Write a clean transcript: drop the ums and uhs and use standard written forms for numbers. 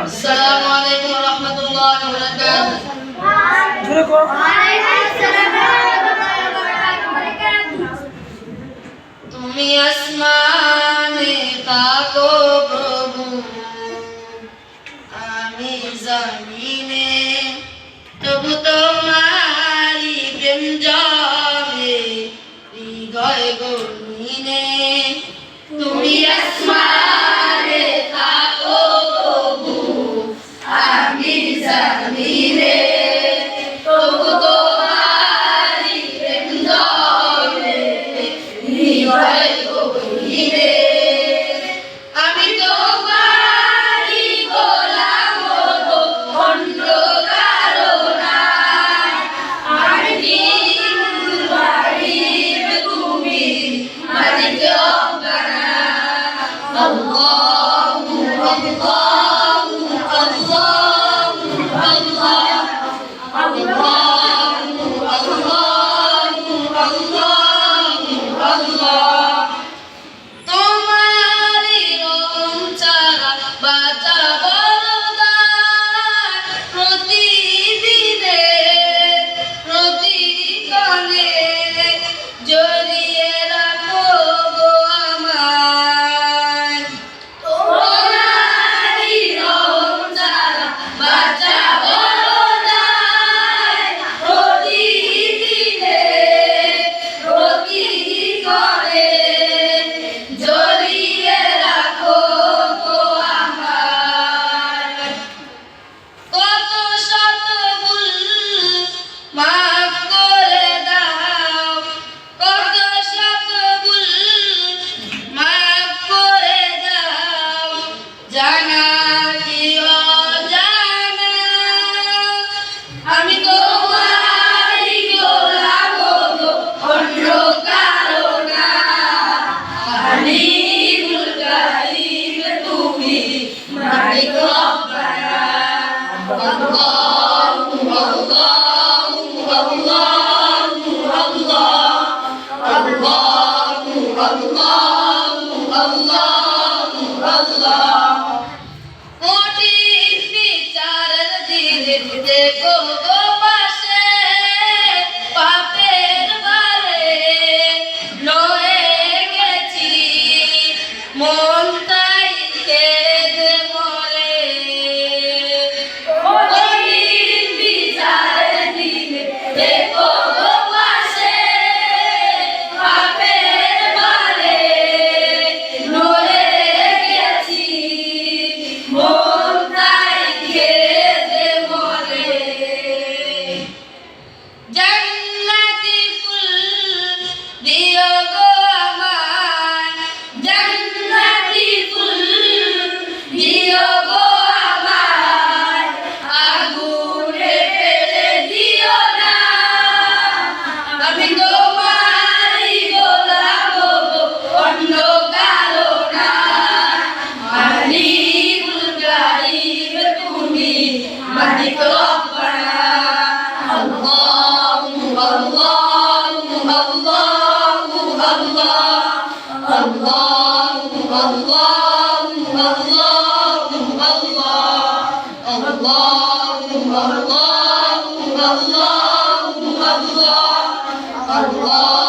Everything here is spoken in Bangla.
আসসালামু আলাইকুম ওয়া রাহমাতুল্লাহি ওয়া বারাকাতুহু। তুমি আসমানে থাকো প্রভু, আমি জমিনে, তবু তোমারি প্রেম জমে হৃদয় গহীনে। তুমি আসমানে থাকো প্রভু, আমি জমিনে, তবু তোমারি প্রেম জমে হৃদয় গহীনে। আমি তোমারি গোলাম গো, অন্য কারো না। আমি নির্বাণীর, তুমি মালিক রব্বানা। আল্লাহু আল্লাহু আল্লাহু আল্লাহ, আল্লাহু আল্লাহু আল্লাহু আল্লাহ। তোমারি রং ছাড়া বাঁচা বরদান, প্রতিদিনে প্রতিক্ষণে জড়িয়ে রাখো গো আমায়। তোমারি রং ছাড়া বাঁচা বরদান, প্রতিদিনে প্রতিক্ষণে জড়িয়ে রাখো গো আমায়। কত শত ভুল মাফ করে দাও, কত শত ভুল মাফ করে দাও, জানা কি অজানা। আমি তোমারি গোলাম গো, অন্য কারো না। আলিমুল গায়ব, তুমি মালিক রব্বানা। আল্লাহু আল্লাহু আল্লাহু আল্লাহ, আল্লাহু আল্লাহু আল্লাহু আল্লাহ। কঠিন বিচারের দিনে দেখো গো পাশে, পাপের ভারে লয়ে গেছি, মন তাই কেঁদে মরে। কঠিন বিচারের দিনে দেখো গো পাশে, পাপের ভারে লয়ে গেছি, মন তাই কেঁদে মরে। জান্নাতি ফুল দিও গো আমায়, জান্নাতি ফুল দিও গো আমায়, আগুনে ফেলে দিও না। আমি তোমারি গোলাম গো, অন্য কারো না। মালিকুল গায়ব, তুমি মালিক রব্বানা। আল্লাহু আল্লাহু আল্লাহু আল্লাহ, আল্লাহু আল্লাহু আল্লাহু আল্লাহ, আল্লাহু আল্লাহু আল্লাহু আল্লাহ, আল্লাহ।